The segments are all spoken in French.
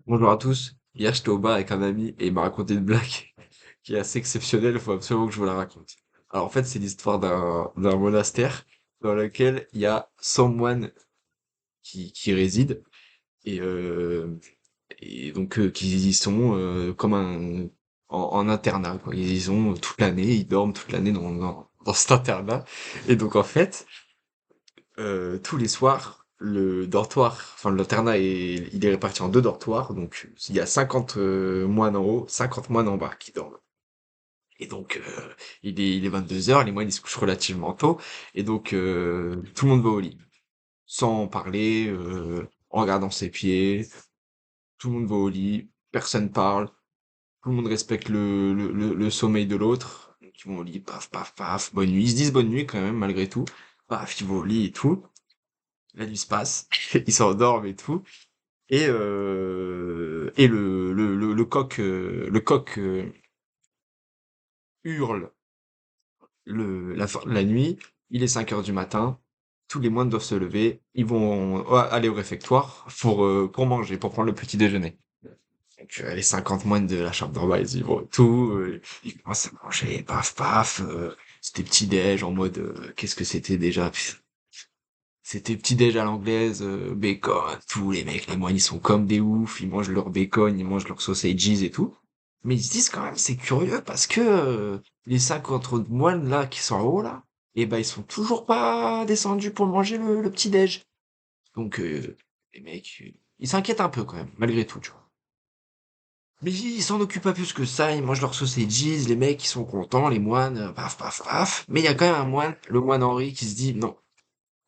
Bonjour à tous. Hier, j'étais au bar avec un ami et il m'a raconté une blague qui est assez exceptionnelle. Il faut absolument que je vous la raconte. Alors, en fait, c'est l'histoire d'un monastère dans lequel il y a 100 moines qui résident et, euh, et donc qui y sont comme en internat, quoi. Ils y sont toute l'année, ils dorment toute l'année dans cet internat. Et donc, en fait, tous les soirs, le dortoir, enfin l'internat il est réparti en deux dortoirs, donc il y a 50 moines en haut, 50 moines en bas qui dorment. Et donc il est 22 heures, les moines ils se couchent relativement tôt, et donc tout le monde va au lit, sans parler, en regardant ses pieds, tout le monde va au lit, personne parle, tout le monde respecte le sommeil de l'autre, donc ils vont au lit, paf, paf, paf, bonne nuit, ils se disent bonne nuit quand même malgré tout, paf, ils vont au lit et tout. La nuit se passe, ils s'endorment et tout, et le coq hurle la nuit, il est 5 heures du matin, tous les moines doivent se lever, ils vont aller au réfectoire pour manger, pour prendre le petit déjeuner. Donc les 50 moines de la chambre d'en bas, ils y vont et tout, ils commencent à manger, paf paf, c'était petit déj en mode, qu'est-ce que c'était déjà? C'était petit-déj à l'anglaise, bacon, tous les mecs, les moines, ils sont comme des oufs, ils mangent leur bacon, ils mangent leurs sausages et tout. Mais ils se disent quand même, c'est curieux parce que les 50 autres moines là qui sont en haut là, et ben ils sont toujours pas descendus pour manger le petit-déj. Donc les mecs, ils s'inquiètent un peu quand même, malgré tout, tu vois. Mais ils s'en occupent pas plus que ça, ils mangent leurs sausages, les mecs ils sont contents, les moines, paf paf paf. Mais il y a quand même un moine, le moine Henri, qui se dit non.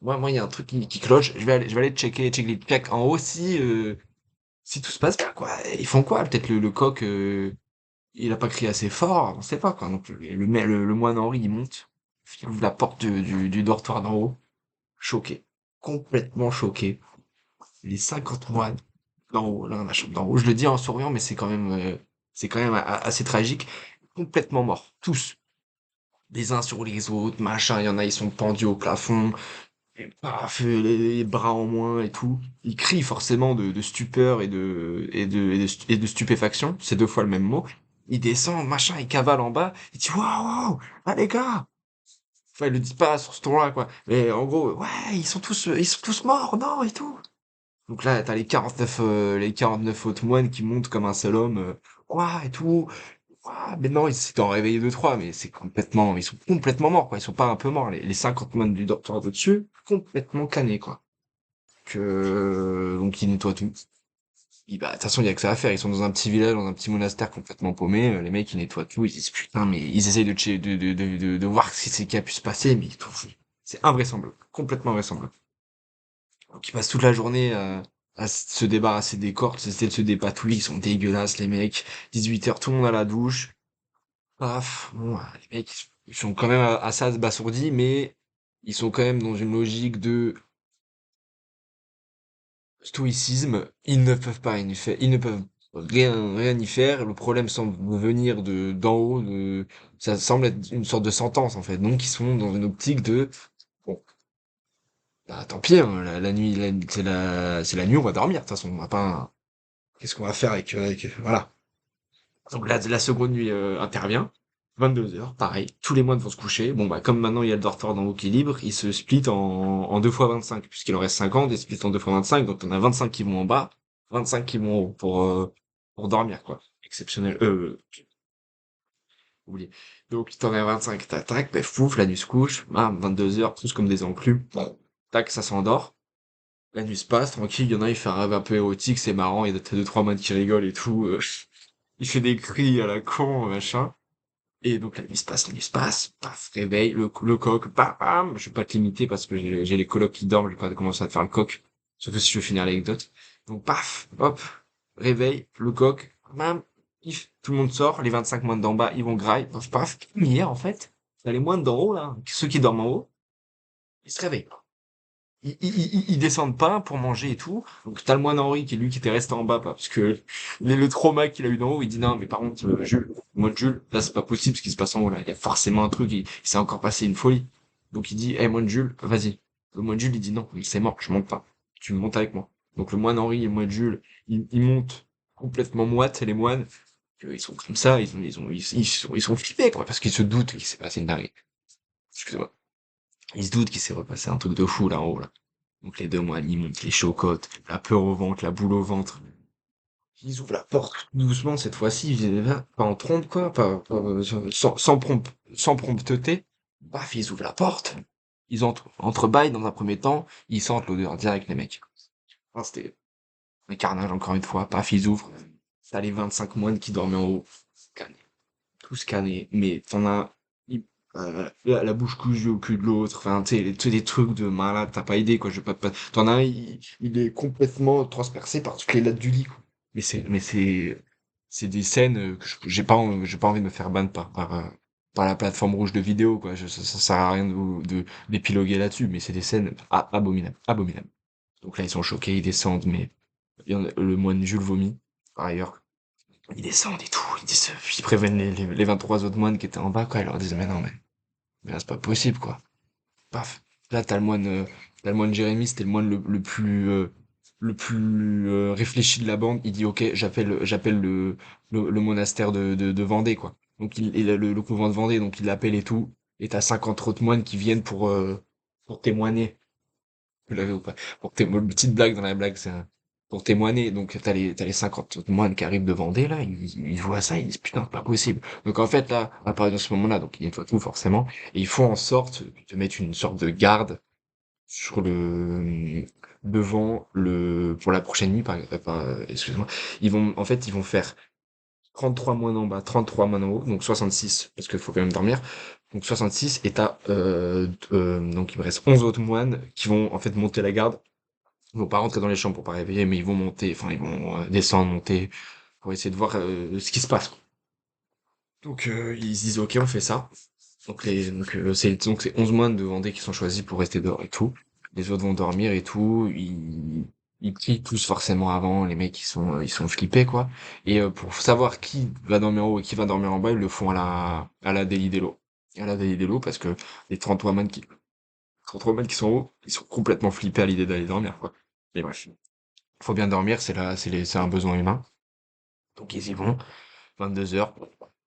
Moi, il y a un truc qui cloche. Je vais aller checker les plaques en haut si tout se passe bien, quoi. Ils font quoi? Peut-être le coq, il a pas crié assez fort, on sait pas, quoi. Donc, le moine Henri, il monte, il ouvre la porte du dortoir d'en haut, choqué. Complètement choqué. Les 50 moines d'en haut, là, dans la chambre d'en haut. Je le dis en souriant, mais c'est quand même assez tragique. Complètement morts. Tous. Les uns sur les autres, machin. Il y en a, ils sont pendus au plafond. Et paf, les bras en moins et tout. Il crie forcément de stupeur et de stupéfaction. C'est deux fois le même mot. Il descend, machin, il cavale en bas. Il dit waouh, waouh, ah les gars. Enfin, il le dit pas sur ce ton-là, quoi. Mais en gros, ouais, ils sont tous morts, non, et tout. Donc là, t'as les 49 autres moines qui montent comme un seul homme. Quoi, et tout. Ouah, mais non, ils s'étaient en réveillé deux, trois, mais ils sont complètement morts, quoi. Ils sont pas un peu morts. Les 50 moines du docteur au-dessus, complètement canés, quoi. Donc ils nettoient tout. Bah, de toute façon, il y a que ça à faire. Ils sont dans un petit village, dans un petit monastère complètement paumé. Les mecs, ils nettoient tout. Ils disent, putain, mais ils essayent de voir si c'est qui a pu se passer, mais ils trouvent. C'est invraisemblable. Complètement invraisemblable. Donc ils passent toute la journée à se débarrasser des cordes, essayer de se dépatouiller. Ils sont dégueulasses, les mecs. 18 heures, tout le monde à la douche. Paf, bon, les mecs, ils sont quand même assez abasourdis, mais ils sont quand même dans une logique de stoïcisme. Ils ne peuvent pas rien y faire, ils ne peuvent rien y faire. Le problème semble venir d'en haut, ça semble être une sorte de sentence, en fait. Donc, ils sont dans une optique de, bon, bah, tant pis, hein, la nuit, c'est la nuit, on va dormir, de toute façon, on va pas, qu'est-ce qu'on va faire voilà. Donc la seconde nuit intervient, 22 heures, pareil, tous les moines vont se coucher. Bon bah comme maintenant il y a le dortoir d'en haut qui est libre, ils se split en 2 fois 25, puisqu'il en reste 50, ils se split en 2 fois 25, donc on a 25 qui vont en bas, 25 qui vont en haut pour dormir, quoi. Exceptionnel. Oublié. Donc t'en as 25, tac, tac, ben fouf, la nuit se couche, bam, 22 heures, tous comme des enclus, tac, ça s'endort. La nuit se passe, tranquille, il y en a, il fait un rêve un peu érotique, c'est marrant, il y a deux, trois moines qui rigolent et tout, il fait des cris à la con, machin. Et donc la nuit se passe, paf, réveil, le coq, bam, bam, je vais pas te limiter parce que j'ai les colocs qui dorment, je vais pas commencer à te faire le coq, sauf si je veux finir l'anecdote. Donc paf, hop, réveil, le coq, bam, pif, tout le monde sort, les 25 moines d'en bas, ils vont grailler, paf, paf, comme hier en fait, t'as les moines d'en haut là, ceux qui dorment en haut, ils se réveillent. Ils descendent pas pour manger et tout. Donc t'as le moine Henri qui lui qui était resté en bas parce que le trauma qu'il a eu d'en haut, il dit non mais par contre Jules, moi Jules, là c'est pas possible ce qui se passe en haut là. Il y a forcément un truc, il s'est encore passé une folie. Donc il dit, hey moine Jules, vas-y. Le moine Jules il dit non, c'est mort, je monte pas. Tu montes avec moi. Donc le moine Henri et le moine Jules, ils montent complètement moites, les moines, ils sont comme ça, ils sont flippés, quoi, parce qu'ils se doutent qu'il s'est passé une dinguerie. Excusez-moi. Ils se doutent qu'il s'est repassé un truc de fou, là, en haut, là. Donc les deux moines, ils montent les chocottes, la peur au ventre, la boule au ventre. Ils ouvrent la porte doucement cette fois-ci, pas en trompe quoi, sans prompteté. Paf, ils ouvrent la porte. Ils entrebâillent dans un premier temps, ils sentent l'odeur direct les mecs. Ah, c'était un carnage encore une fois, paf, ils ouvrent. T'as les 25 moines qui dormaient en haut, scannés, tous scannés, mais t'en as la bouche cousue au cul de l'autre, enfin tu sais, des trucs de malade, t'as pas idée quoi, je vais pas, t'en as un, il est complètement transpercé par toutes les lattes du lit quoi. C'est des scènes que j'ai pas envie de me faire ban par la plateforme rouge de vidéo, quoi. Ça sert à rien d'épiloguer là-dessus, mais c'est des scènes abominables, abominables. Donc là, ils sont choqués, ils descendent, mais le moine Jules vomit, par ailleurs. Ils descendent et tout, ils préviennent les 23 autres moines qui étaient en bas, quoi. Ils leur disent, mais là, c'est pas possible, quoi. Paf. Là, t'as le moine Jérémy, c'était le moine le plus réfléchi de la bande. Il dit, ok, j'appelle le monastère de Vendée, quoi. Donc, le couvent de Vendée, donc il l'appelle et tout. Et t'as 50 autres moines qui viennent pour témoigner. Vous l'avez ou pas? Une petite blague dans la blague, pour témoigner. Donc, t'as les 50 autres moines qui arrivent de Vendée, là. Ils voient ça, ils disent, putain, c'est pas possible. Donc, en fait, là, à partir de ce moment-là, donc, il nettoie tout, forcément. Et ils font en sorte de mettre une sorte de garde sur devant pour la prochaine nuit, excuse-moi. En fait, ils vont faire 33 moines en bas, 33 moines en haut, donc 66, parce qu'il faut quand même dormir. Donc 66, et donc il me reste 11 autres moines qui vont, en fait, monter la garde. Ils vont pas rentrer dans les chambres pour pas réveiller, mais ils vont monter, enfin, ils vont descendre, monter, pour essayer de voir ce qui se passe. Donc, ils se disent, ok, on fait ça. C'est 11 moines de Vendée qui sont choisis pour rester dehors et tout. Les autres vont dormir et tout. Ils crient tous forcément avant. Les mecs, ils sont flippés, quoi. Et pour savoir qui va dormir en haut et qui va dormir en bas, ils le font à la Délit des Lots. À la Délit des Lots, parce que les 33 moines qui sont en haut, ils sont complètement flippés à l'idée d'aller dormir, quoi. Mais bref. Faut bien dormir, c'est un besoin humain. Donc ils y vont. 22 heures.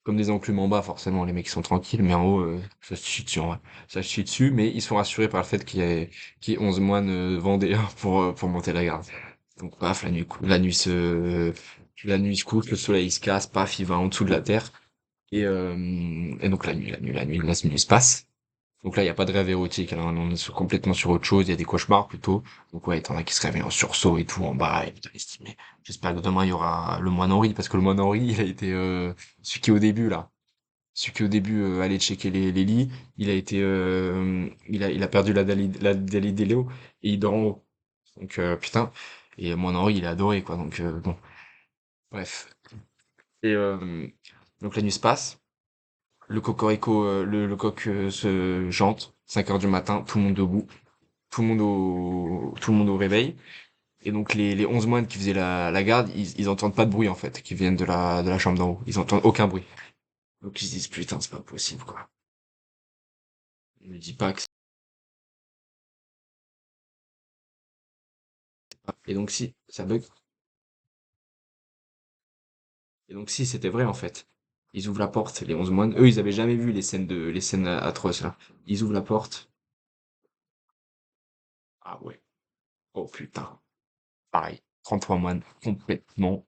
Comme des enclumes en bas, forcément, les mecs ils sont tranquilles, mais en haut, ça se chie dessus, en vrai. Ça se chie dessus, mais ils sont rassurés par le fait qu'il y ait 11 moines vendéens pour monter la garde. Donc, paf, la nuit se couche, le soleil il se casse, paf, il va en dessous de la terre. Et donc la nuit se passe. Donc là, il n'y a pas de rêve érotique, alors on est complètement sur autre chose, il y a des cauchemars plutôt. Donc ouais, t'en as qui se réveillent en sursaut et tout en bas, et putain, ils se disent, mais j'espère que demain il y aura le moine Henri, parce que le moine Henri, il a été celui qui au début là, celui qui au début allait checker les lits, il a perdu la Dali des Léo, et il dort en haut. Donc putain, et moine Henri, il est adoré quoi, donc bon, bref. Et donc la nuit se passe. Le cocorico, le coq se chante, 5 heures du matin, tout le monde debout, tout le monde au réveil. Et donc les 11 moines qui faisaient la garde, ils entendent pas de bruit en fait, qui viennent de la chambre d'en haut. Ils entendent aucun bruit. Donc ils se disent putain, c'est pas possible quoi. Il me dit pas que c'est pas. Et donc si, ça bug. Et donc si, c'était vrai en fait. Ils ouvrent la porte, les 11 moines. Eux, ils avaient jamais vu les scènes atroces là. Ils ouvrent la porte. Ah ouais. Oh putain. Pareil. 33 moines complètement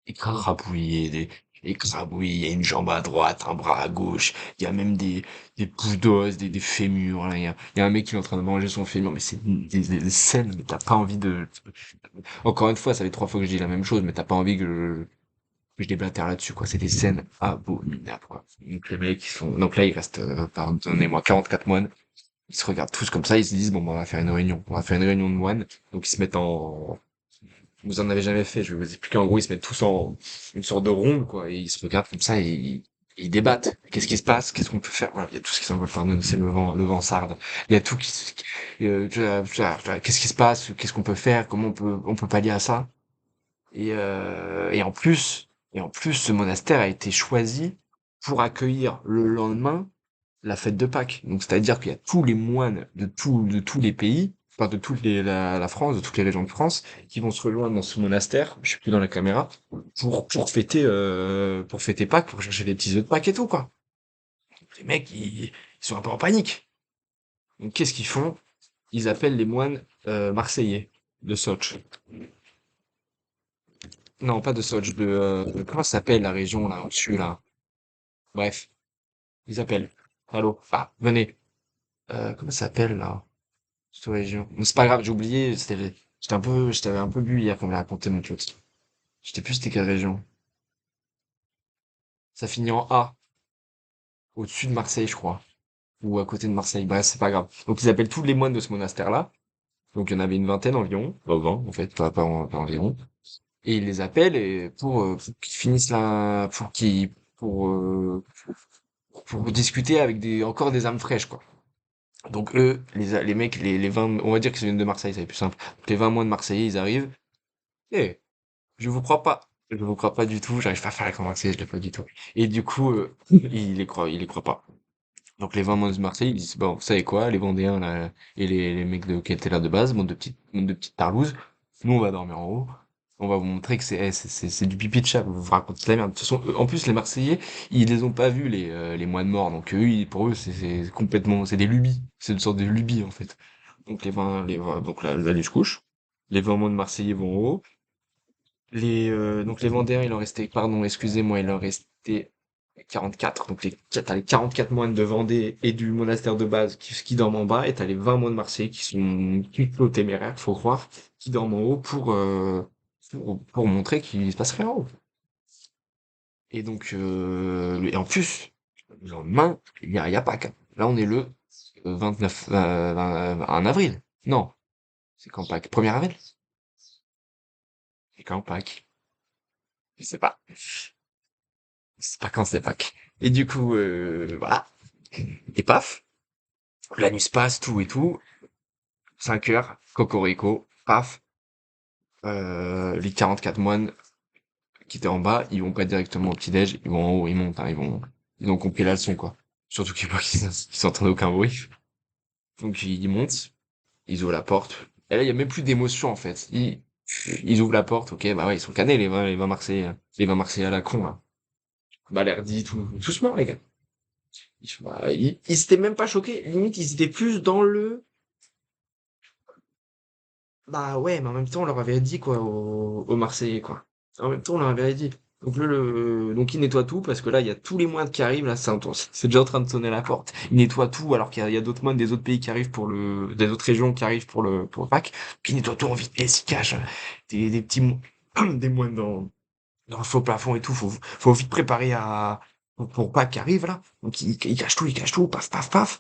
écrabouillé, écrabouillé, il y a une jambe à droite, un bras à gauche, il y a même des bouts d'os, des fémurs, là, il y a un mec qui est en train de manger son fémur, mais c'est des scènes, mais t'as pas envie encore une fois, ça fait 3 fois que je dis la même chose, mais t'as pas envie que je déblatère là-dessus, quoi, c'est des scènes abominables, quoi. Donc les mecs, donc là, il reste, pardonnez-moi, 44 moines, ils se regardent tous comme ça, ils se disent, bon, bah, on va faire une réunion de moines, donc ils se mettent vous en avez jamais fait, je vais vous expliquer. En gros, ils se mettent tous en une sorte de ronde, quoi, et ils se regardent comme ça et ils débattent. Qu'est-ce qui se passe? Qu'est-ce qu'on peut faire? Voilà, il y a tout ce qui s'en va par nous, c'est le vent sarde. Il y a tout qu'est-ce qui se passe? Qu'est-ce qu'on peut faire? Comment on peut pallier à ça? Et en plus, ce monastère a été choisi pour accueillir le lendemain la fête de Pâques. Donc, c'est-à-dire qu'il y a tous les moines de tous les pays enfin de la France, de toutes les régions de France, qui vont se rejoindre dans ce monastère, je sais plus dans la caméra, pour fêter Pâques, pour chercher des petits œufs de Pâques et tout, quoi. Les mecs, ils sont un peu en panique. Donc qu'est-ce qu'ils font? Ils appellent les moines marseillais de Soch. Non, pas de Soch, comment ça s'appelle la région là, au-dessus là? Bref, ils appellent. Allô? Ah, venez. Comment ça s'appelle là? Cette région. Mais c'est pas grave, j'ai oublié, je t'avais un peu bu hier quand on m'a raconté mon truc. Je sais plus c'était quelle région. Ça finit en A, au-dessus de Marseille, je crois. Ou à côté de Marseille. Bref, c'est pas grave. Donc ils appellent tous les moines de ce monastère-là. Donc il y en avait une vingtaine environ. Bah, 20, en fait, pas environ. Et ils les appellent pour qu'ils finissent la, pour discuter avec encore des âmes fraîches, quoi. Donc eux, les mecs, les 20, on va dire qu'ils viennent de Marseille, c'est plus simple. Donc, les 20 moines marseillais, ils arrivent. Eh, je vous crois pas. Je vous crois pas du tout. J'arrive pas à faire l'accent marseillais, je l'ai pas du tout. Et du coup, ils les croient pas. Donc les 20 moines de Marseille, ils disent, bon, vous savez quoi, les Vendéens, là, et les mecs qui étaient là de base, monde de petites tarlouses, nous, on va dormir en haut. On va vous montrer que c'est du pipi de chat, vous vous racontez de la merde. De toute façon, en plus, les Marseillais, ils les ont pas vus, les moines morts. Donc eux, pour eux, c'est complètement, c'est des lubies. C'est une sorte de lubie, en fait. Donc donc là, je couche. Les 20 moines Marseillais vont en haut. Donc les Vendéens, il en restait, pardon, excusez-moi, il en restait 44. Donc t'as les 44 moines de Vendée et du monastère de base qui dorment en bas, et t'as les 20 moines de Marseille qui sont plutôt téméraires, faut croire, qui dorment en haut pour montrer qu'il se passe rien en haut. Et en plus, le lendemain, il y a Pâques, hein. Là, on est le 29, 1 avril. Non, c'est quand Pâques? 1er avril? C'est quand Pâques? Je sais pas. C'est pas quand c'est Pâques. Et du coup, voilà. Et paf, la nuit se passe, tout et tout. 5 heures, cocorico, paf. Les 44 moines qui étaient en bas, ils vont pas directement au petit-déj, ils vont en haut, ils montent, hein, ils ont compris la leçon, quoi. Surtout qu'ils voient qu'ils s'entendent aucun bruit. Donc ils montent, ils ouvrent la porte. Et là, il y a même plus d'émotion, en fait. Ils ouvrent la porte, ok, bah ouais, ils sont canés, les 20 Marseillais à la con, là. Bah, l'air dit tout, doucement, les gars. Ils s'étaient même pas choqués. Limite, ils étaient plus dans bah ouais, mais en même temps, on leur avait dit, quoi, aux Marseillais, quoi. En même temps, on leur avait dit. Donc donc ils nettoient tout, parce que là, il y a tous les moines qui arrivent, là, c'est déjà en train de sonner à la porte. Ils nettoient tout, alors qu'il y a d'autres moines des autres pays qui arrivent des autres régions qui arrivent pour le Pâques. Donc ils nettoient tout en vitesse, ils cachent des petits, des moines dans le faux plafond et tout. Faut vite préparer pour Pâques qui arrive, là. Donc ils cachent tout, paf, paf, paf.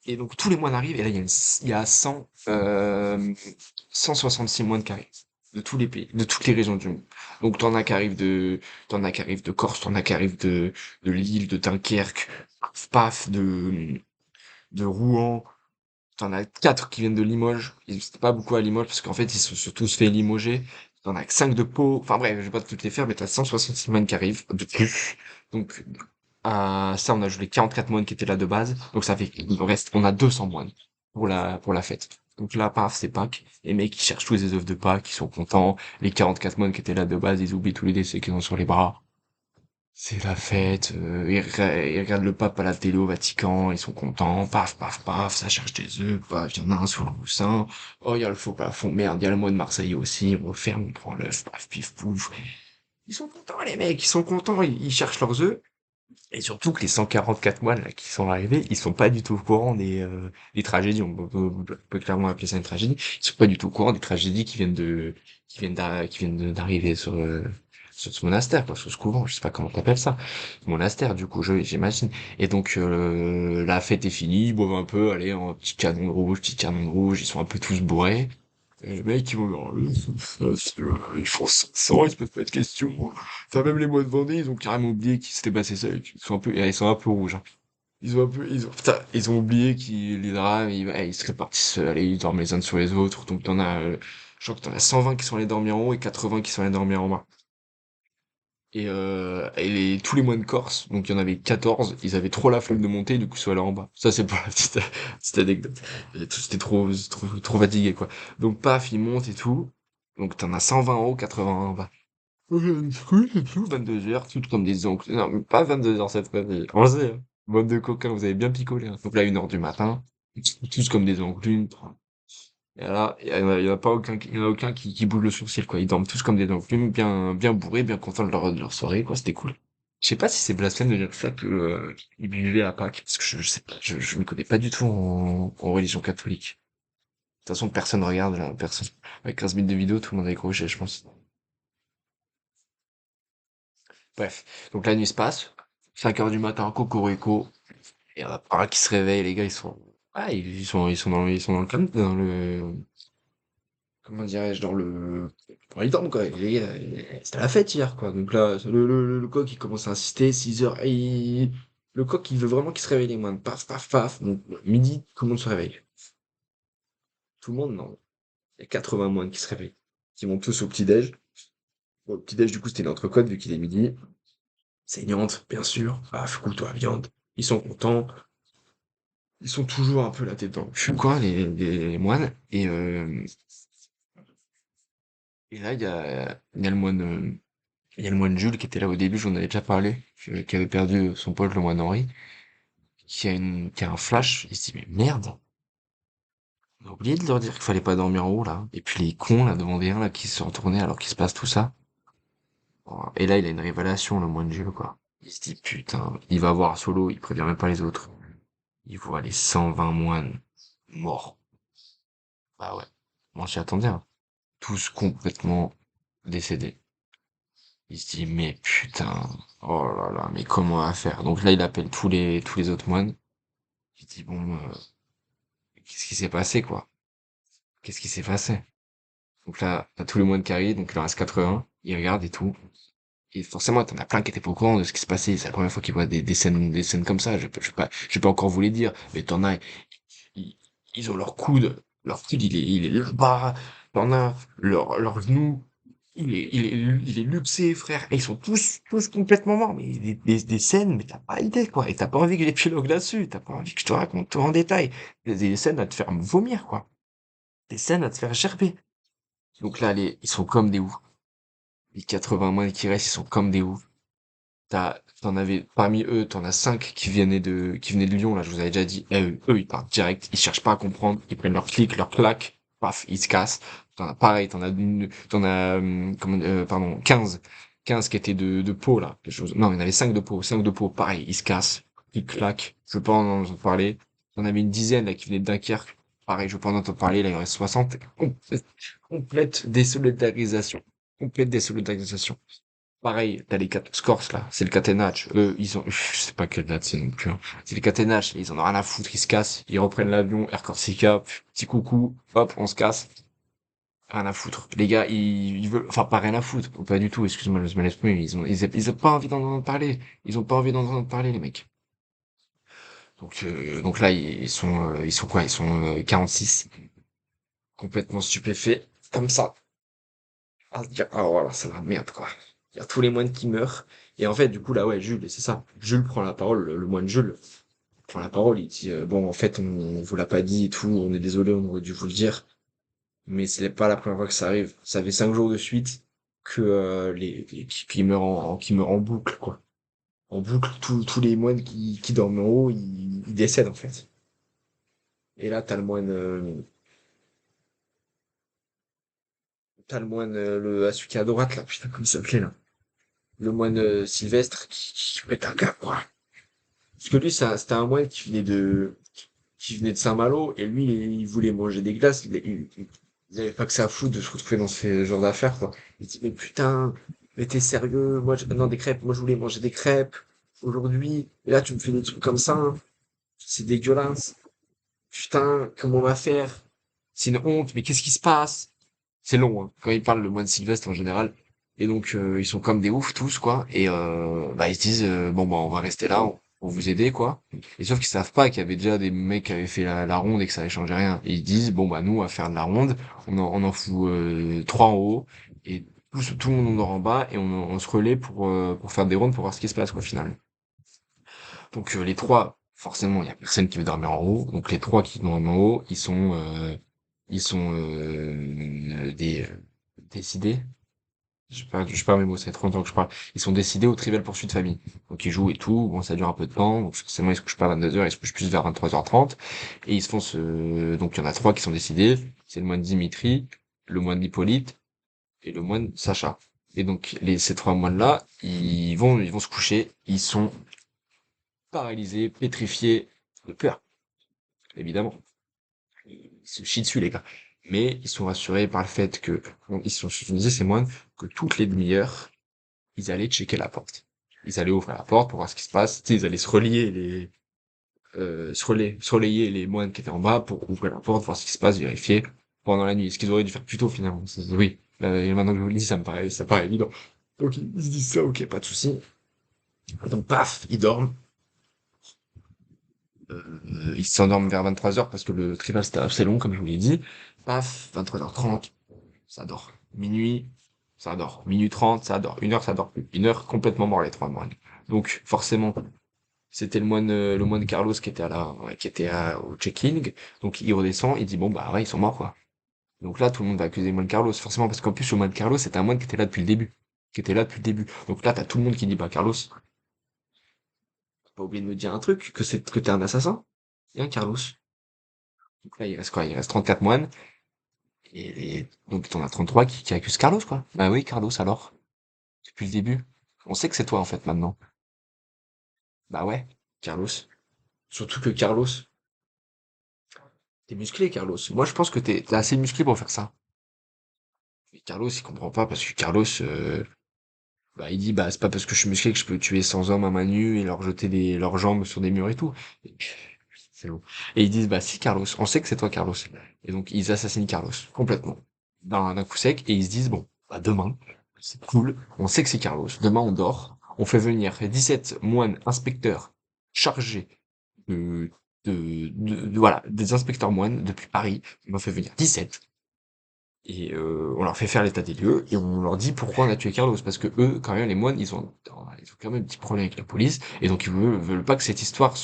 Et donc tous les moines arrivent, et là il y a 166 moines qui arrivent, de tous les pays, de toutes les régions du monde. Donc t'en as qui arrivent de Corse, t'en as qui arrivent de Lille, de Dunkerque, paf, de Rouen, t'en as 4 qui viennent de Limoges. Ils étaient pas beaucoup à Limoges, parce qu'en fait ils se sont tous fait limoger. T'en as 5 de Pau, enfin bref, je vais pas toutes les faire, mais t'as 166 moines qui arrivent, de plus. Donc, à ça, on a joué les 44 moines qui étaient là de base. Donc ça fait on a 200 moines pour la fête. Donc là, paf, c'est Pâques. Les mecs, ils cherchent tous les œufs de Pâques, ils sont contents. Les 44 moines qui étaient là de base, ils oublient tous les décès qu'ils ont sur les bras. C'est la fête, ils regardent le pape à la télé au Vatican, ils sont contents, paf, paf, paf, ça cherche des œufs, paf, il y en a un sur le coussin. Oh, il y a le faux plafond, merde, il y a le moine de Marseille aussi, on referme, on prend l'œuf, paf, pif, pouf. Ils sont contents, les mecs, ils sont contents, ils cherchent leurs œufs. Et surtout que les 144 moines là, qui sont arrivés, ils sont pas du tout au courant des tragédies. On peut clairement appeler ça une tragédie. Ils sont pas du tout au courant des tragédies qui viennent d'arriver sur ce monastère, quoi, sur ce couvent. Je sais pas comment t'appelles ça. Monastère, du coup, j'imagine. Et donc la fête est finie, ils boivent un peu, allez, en petit canon rouge, ils sont un peu tous bourrés. Et les mecs, ils vont leur ils font 500, ils se posent pas de questions. Enfin, même les mois de Vendée, ils ont carrément oublié qu'il s'était passé ça. Ils sont un peu rouges, hein. Putain, ils ont oublié les drames, ils se répartissent, allez, ils dorment les uns sur les autres. Donc je crois que t'en as 120 qui sont allés dormir en haut et 80 qui sont allés dormir en bas. tous les moines corses, donc il y en avait 14, ils avaient trop la flemme de monter, du coup, ils sont allés en bas. Ça, c'est pour la petite anecdote. C'était trop fatigué, quoi. Donc, paf, ils montent et tout. Donc, t'en as 120 en haut, 80 en bas. Oui, c'est tout, 22 heures, tout comme des oncles. Non, mais pas 22 heures cette fois-ci. On le sait, hein. Bande de coquins, vous avez bien picolé, hein. Donc là, 1 heure du matin, tous comme des oncles. Et là, il y en a pas aucun, il y en a aucun qui bouge le sourcil, quoi. Ils dorment tous comme des enclumes, bien bourrés, bien contents de leur soirée, quoi. C'était cool. Je sais pas si c'est blasphème de dire ça que, ils buvaient à Pâques, parce que je sais pas, je m'y connais pas du tout en religion catholique. De toute façon, personne regarde, là, personne. Avec 15 minutes de vidéo, tout le monde est accroché, je pense. Bref. Donc la nuit se passe. 5 heures du matin, cocorico. Et il y en a pas un qui se réveille, les gars, ils sont, ah, ils sont dans dans le, comment dirais-je, ils dorment, quoi. Les gars, c'était la fête hier, quoi. Donc là, le coq, il commence à insister, 6 heures, le coq, il veut vraiment qu'il se réveille, les moines. Paf, paf, paf. Donc, midi, tout le monde se réveille. Tout le monde, non. Il y a 80 moines qui se réveillent. Qui vont tous au petit-déj. Bon, le petit-déj, du coup, c'était une entrecôte, vu qu'il est midi. Saignante, bien sûr. Paf, coupe-toi, viande. Ils sont contents. Ils sont toujours un peu la tête dans le cul, quoi, les moines. Et là, il y a le moine, il y a le moine Jules qui était là au début, j'en avais déjà parlé, qui avait perdu son pote, le moine Henri, qui a un flash. Il se dit, mais merde, on a oublié de leur dire qu'il fallait pas dormir en haut, là. Et puis les cons, là, devant des uns, là, qui se sont retournés alors qu'il se passe tout ça. Et là, il a une révélation, le moine Jules, quoi. Il se dit, putain, il va voir Solo, il prévient même pas les autres. Il voit les 120 moines morts. Bah ouais, on s'y attendait, hein. Tous complètement décédés. Il se dit, mais putain, oh là là, mais comment on va faire? Donc là, il appelle tous les autres moines. Il dit, bon, qu'est-ce qui s'est passé, quoi? Qu'est-ce qui s'est passé? Donc là, t'as tous les moines qui arrivent, donc il en reste 80. Ils regardent et tout. Et forcément, t'en as plein qui étaient pas au courant de ce qui se passait. C'est la première fois qu'ils voient des scènes comme ça. Je vais pas encore vous les dire, mais t'en as, ils, ils ont leur coude, il est là-bas. T'en as leur genou. Il est luxé, frère. Et ils sont tous complètement morts. Mais des scènes, mais t'as pas idée, quoi. Et t'as pas envie que j'épilogue là-dessus. T'as pas envie que je te raconte tout en détail. Des scènes à te faire vomir, quoi. Des scènes à te faire gerber. Donc là, ils sont comme des oufs. Les 80 moines qui restent, ils sont comme des oufs. T'en avais, parmi eux, t'en as 5 qui venaient de Lyon, là, je vous avais déjà dit. Et eux, ils partent direct. Ils cherchent pas à comprendre. Ils prennent leur clic, leur claque. Paf, ils se cassent. Pareil, pardon, 15 qui étaient de Pau, là. Non, il y en avait 5 de Pau. 5 de Pau, pareil, ils se cassent. Ils claquent. Je veux pas en entendre parler. T'en avais une dizaine, là, qui venaient de Dunkerque. Pareil, je veux pas en entendre parler. Là, il en reste 60. Complète désolidarisation. Complète désolidarisation. Pareil, t'as les Corses, là, c'est le catenaccio. Eux, ils ont, je sais pas quelle date c'est non plus, hein. C'est les catenaccio, ils en ont rien à foutre, ils se cassent, ils reprennent l'avion, Air Corsica, petit coucou, hop, on se casse. Rien à foutre. Les gars, ils veulent, enfin, pas rien à foutre, pas du tout, excuse-moi, je me laisse plus, ils ont pas envie d'en entendre parler. Ils ont pas envie d'en entendre parler, les mecs. Donc là, ils sont quoi? Ils sont 46, complètement stupéfaits, comme ça. À se dire, ah voilà, c'est la merde, quoi. Il y a tous les moines qui meurent. Et en fait, du coup, là, ouais, Jules, c'est ça. Jules prend la parole, le moine Jules prend la parole, il dit, bon, en fait, on vous l'a pas dit et tout, on est désolé, on aurait dû vous le dire. Mais c'est pas la première fois que ça arrive. Ça fait 5 jours de suite que, qui meurent en boucle, quoi. En boucle, tous les moines qui dorment en haut, ils décèdent, en fait. Et là, t'as le moine, celui qui est à droite, là, putain, comment il s'appelait, là? Le moine, Sylvestre qui pète un câble, quoi. Parce que lui, c'était un moine qui venait de Saint-Malo, et lui, il voulait manger des glaces, il avait pas que ça à foutre de se retrouver dans ce genre d'affaires, quoi. Il dit, mais putain, mais t'es sérieux, non, des crêpes, moi, je voulais manger des crêpes, aujourd'hui, et là, tu me fais des trucs comme ça, hein. C'est dégueulasse. Putain, comment on va faire? C'est une honte, mais qu'est-ce qui se passe? C'est long, hein, quand il parle le moine Sylvestre en général. Et donc, ils sont comme des oufs tous, quoi. Et bah, ils se disent, bon, bah, on va rester là, on vous aider, quoi. Et sauf qu'ils savent pas qu'il y avait déjà des mecs qui avaient fait la ronde et que ça allait changer rien. Et ils disent, bon, bah, nous, on va faire de la ronde, on en fout 3 en haut, et tout le monde dort en bas et on se relaie pour faire des rondes pour voir ce qui se passe, quoi, finalement. Donc les trois, forcément, il y a personne qui veut dormir en haut. Donc les trois qui dorment en haut, ils sont décidés. Je perds mes mots, ça fait trop longtemps que je parle. Ils sont décidés au Trivial Poursuite de famille. Donc ils jouent et tout, bon ça dure un peu de temps, donc forcément ils se couchent pas à 22h, ils se couchent plus vers 23h30. Et ils se font donc il y en a trois qui sont décidés, c'est le moine Dimitri, le moine Hippolyte et le moine Sacha. Et donc ces trois moines-là, ils vont se coucher, ils sont paralysés, pétrifiés de peur, évidemment. Ils se chient dessus les gars. Mais ils sont rassurés par le fait que, ils sont, je me disais ces moines, que toutes les demi-heures, ils allaient checker la porte. Ils allaient ouvrir la porte pour voir ce qui se passe. Tu sais, ils allaient se relayer les moines qui étaient en bas pour ouvrir la porte, voir ce qui se passe, vérifier pendant la nuit. Ce qu'ils auraient dû faire plus tôt finalement. Oui. Et maintenant que je vous le dis, ça paraît évident. Donc ils se disent ça, ok, pas de souci. Donc paf, ils dorment. Ils s'endorment vers 23h parce que le tribal c'était assez long, comme je vous l'ai dit. Paf, 23h30, ça dort. Minuit, ça dort. Minuit 30, ça dort. 1 heure, ça dort plus. 1 heure, complètement mort les trois moines. Donc, forcément, c'était le moine Carlos qui était au check-in. Donc, il redescend, il dit, bon, bah, ouais, ils sont morts, quoi. Donc là, tout le monde va accuser le moine Carlos, forcément, parce qu'en plus, le moine Carlos, c'était un moine qui était là depuis le début. Qui était là depuis le début. Donc là, t'as tout le monde qui dit, bah, Carlos, pas oublier de me dire un truc, que t'es un assassin. Et un Carlos. Donc là, il reste quoi? Il reste 34 moines. Donc, t'en as 33 qui accusent Carlos, quoi. Bah oui, Carlos, alors. Depuis le début. On sait que c'est toi, en fait, maintenant. Bah ouais, Carlos. Surtout que Carlos, t'es musclé, Carlos. Moi, je pense que t'es assez musclé pour faire ça. Mais Carlos, il comprend pas parce que Carlos, bah, il dit, bah, c'est pas parce que je suis musclé que je peux tuer 100 hommes à main nue et leur jeter leurs jambes sur des murs et tout. Et, c'est bon. Et ils disent, bah, si, Carlos, on sait que c'est toi, Carlos. Et donc, ils assassinent Carlos, complètement. D'un coup sec, et ils se disent, bon, bah, demain, c'est cool, on sait que c'est Carlos. Demain, on dort, on fait venir 17 moines inspecteurs chargés de, voilà, des inspecteurs moines depuis Paris. On en fait venir 17. Et on leur fait faire l'état des lieux et on leur dit pourquoi on a tué Carlos parce que eux quand même les moines ils ont quand même un petit problème avec la police et donc veulent pas que cette histoire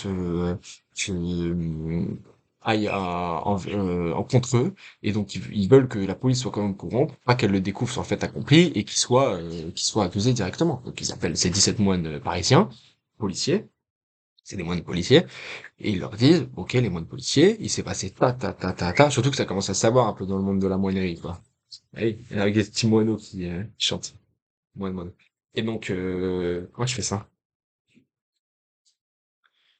aille en contre eux et donc ils veulent que la police soit quand même au courant pour pas qu'elle le découvre sur le fait accompli et qu'ils soient accusés directement. Donc ils appellent ces 17 moines parisiens policiers, c'est des moines policiers et ils leur disent ok les moines policiers il s'est passé ta surtout que ça commence à se savoir un peu dans le monde de la moinerie quoi. Ah oui, avec des petits moineaux qui chantent. Moine. Et donc, comment je fais ça?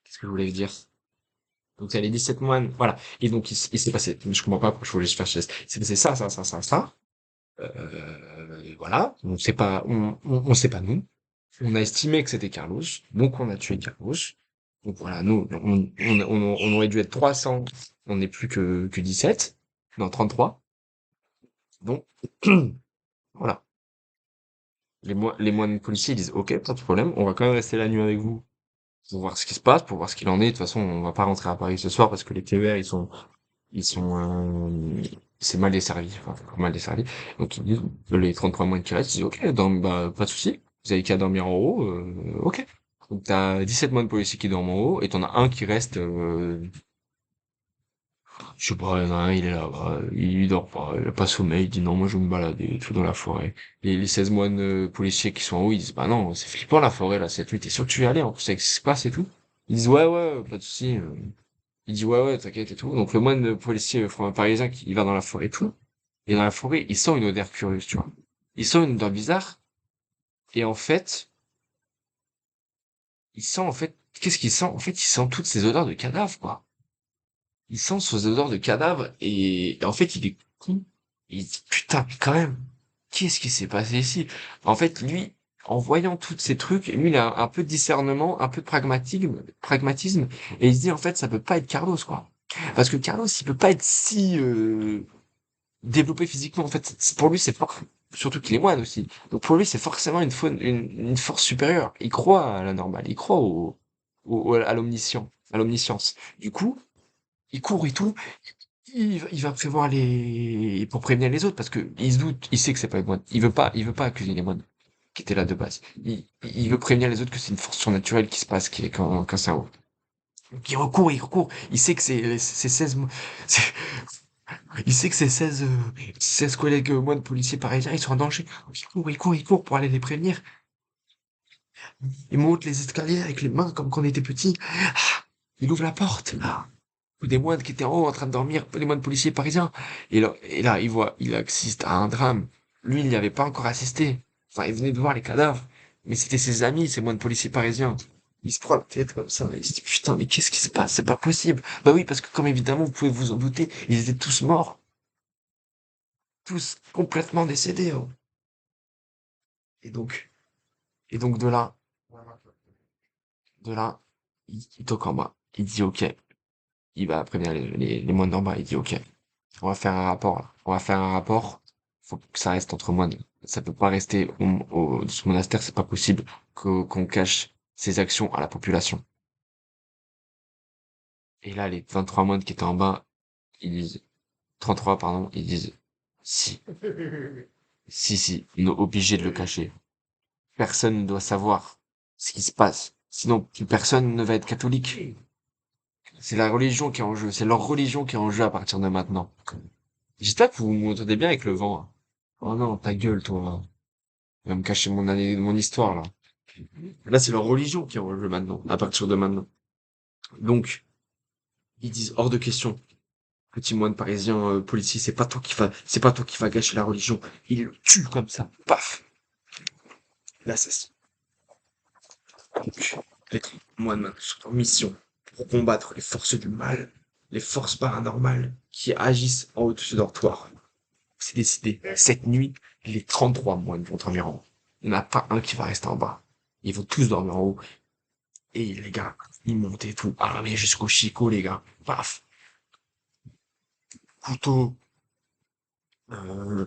Qu'est-ce que je voulais dire? Donc, il y a les 17 moines, voilà. Et donc, il s'est passé, je comprends pas pourquoi je voulais juste faire geste. Il s'est passé ça. Voilà. On sait pas nous. On a estimé que c'était Carlos. Donc, on a tué Carlos. Donc, voilà. Nous, on aurait dû être 300. On n'est plus que 17. Non, 33. Donc, voilà. Les moines policiers ils disent, OK, pas de problème. On va quand même rester la nuit avec vous pour voir ce qui se passe, pour voir ce qu'il en est. De toute façon, on va pas rentrer à Paris ce soir parce que les TER, c'est mal desservi, enfin, mal desservi. Donc ils disent, les 33 mois qui restent, ils disent, ok, bah, pas de souci. Vous avez qu'à dormir en haut, ok. Donc t'as 17 mois de policiers qui dorment en haut, et t'en as un qui reste, je sais pas, il y en a un, il est là, bah, il dort pas, il a pas sommeil, il dit non, moi je vais me balader et tout dans la forêt. Les 16 moines policiers qui sont en haut, ils disent, bah non, c'est flippant la forêt là, cette nuit, t'es sûr que tu y aller, en plus avec ce qui se passe et tout? Ils disent, ouais, pas de souci. Il dit, ouais, t'inquiète et tout. Donc le moine policier parisien qui il va dans la forêt et tout, et dans la forêt, il sent une odeur curieuse, tu vois. Il sent une odeur bizarre, et en fait, qu'est-ce qu'il sent? En fait, il sent toutes ces odeurs de cadavres, quoi. Il sent ces odeurs de cadavres et en fait, il est con. Il se dit, putain, mais quand même, qu'est-ce qui s'est passé ici? En fait, lui, en voyant tous ces trucs, lui, il a un peu de discernement, un peu de pragmatisme, et il se dit, en fait, ça peut pas être Carlos, quoi. Parce que Carlos, il peut pas être si développé physiquement. En fait, pour lui, c'est fort. Surtout qu'il est moine aussi. Donc pour lui, c'est forcément une force supérieure. Il croit à la normale. Il croit à l'omniscience. Du coup, il court et tout. il va prévoir pour prévenir les autres parce que il se doute, il sait que c'est pas les moines. Il veut pas accuser les moines qui étaient là de base. Il veut prévenir les autres que c'est une force surnaturelle qui se passe, qui est qu'un cerveau. Donc il recourt. Il sait que c'est 16, c'est- il sait que c'est 16 collègues moines policiers parisiens, ils sont en danger. Il court pour aller les prévenir. Il monte les escaliers avec les mains comme quand on était petit. Il ouvre la porte. Des moines qui étaient en haut en train de dormir, des moines policiers parisiens. Et là, il assiste à un drame. Lui, il n'y avait pas encore assisté. Enfin, il venait de voir les cadavres. Mais c'était ses amis, ces moines policiers parisiens. Il se prend la tête comme ça. Il se dit, putain, mais qu'est-ce qui se passe? C'est pas possible. Bah oui, parce que comme évidemment, vous pouvez vous en douter, ils étaient tous morts. Tous complètement décédés, oh. Et donc, et donc de là, il toque en bas. Il dit, ok. Il va prévenir les moines d'en bas. Il dit, ok. On va faire un rapport, là. On va faire un rapport. Faut que ça reste entre moines. Ça peut pas rester dans ce monastère, c'est pas possible qu'on cache ses actions à la population. Et là, les 23 moines qui étaient en bas, ils disent, 33, pardon, ils disent, si, si, on est obligé de le cacher. Personne ne doit savoir ce qui se passe. Sinon, plus personne ne va être catholique. C'est la religion qui est en jeu. C'est leur religion qui est en jeu à partir de maintenant. J'espère que vous m'entendez bien avec le vent, hein. Oh non, ta gueule, toi. Il va me cacher mon histoire, là. Là, c'est leur religion qui est en jeu maintenant, à partir de maintenant. Donc, ils disent hors de question. Petit moine parisien, policier, c'est pas toi qui va gâcher la religion. Il le tue comme ça. Paf! L'assassin. Donc, les moines maintenant sont en mission pour combattre les forces du mal, les forces paranormales qui agissent en haut de ce dortoir. C'est décidé. Cette nuit, les 33 moines vont dormir en haut. Il n'y en a pas un qui va rester en bas. Ils vont tous dormir en haut. Et les gars, ils montent et tout, armés jusqu'au chicot, les gars. Paf, couteau, euh,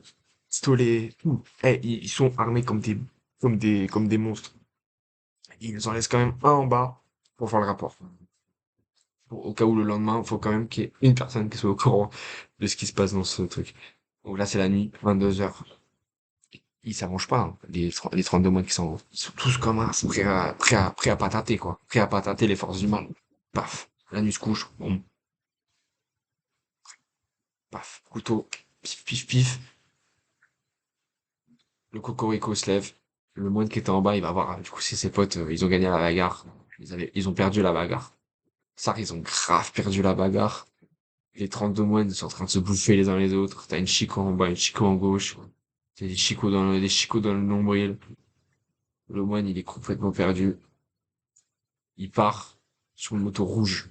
pistolet, tout. Ils sont armés comme des monstres. Ils en laissent quand même un en bas pour faire le rapport. Au cas où le lendemain, il faut quand même qu'il y ait une personne qui soit au courant de ce qui se passe dans ce truc. Donc là, c'est la nuit, 22 heures. Ils s'arrangent pas, hein, les 32 mois qui sont, ils sont tous comme un, prêts à patater, quoi. Prêts à patater les forces du mal. Paf. La nuit se couche. Bon. Paf. Couteau. Pif, pif, pif. Le cocorico se lève. Le moine qui était en bas, il va voir, du coup, si ses potes, ils ont gagné la bagarre. Ils ont perdu la bagarre. Ça, ils ont grave perdu la bagarre. Les 32 moines sont en train de se bouffer les uns les autres. T'as une chico en bas, une chico en gauche. T'as des chicots dans le nombril. Le moine, il est complètement perdu. Il part sur une moto rouge.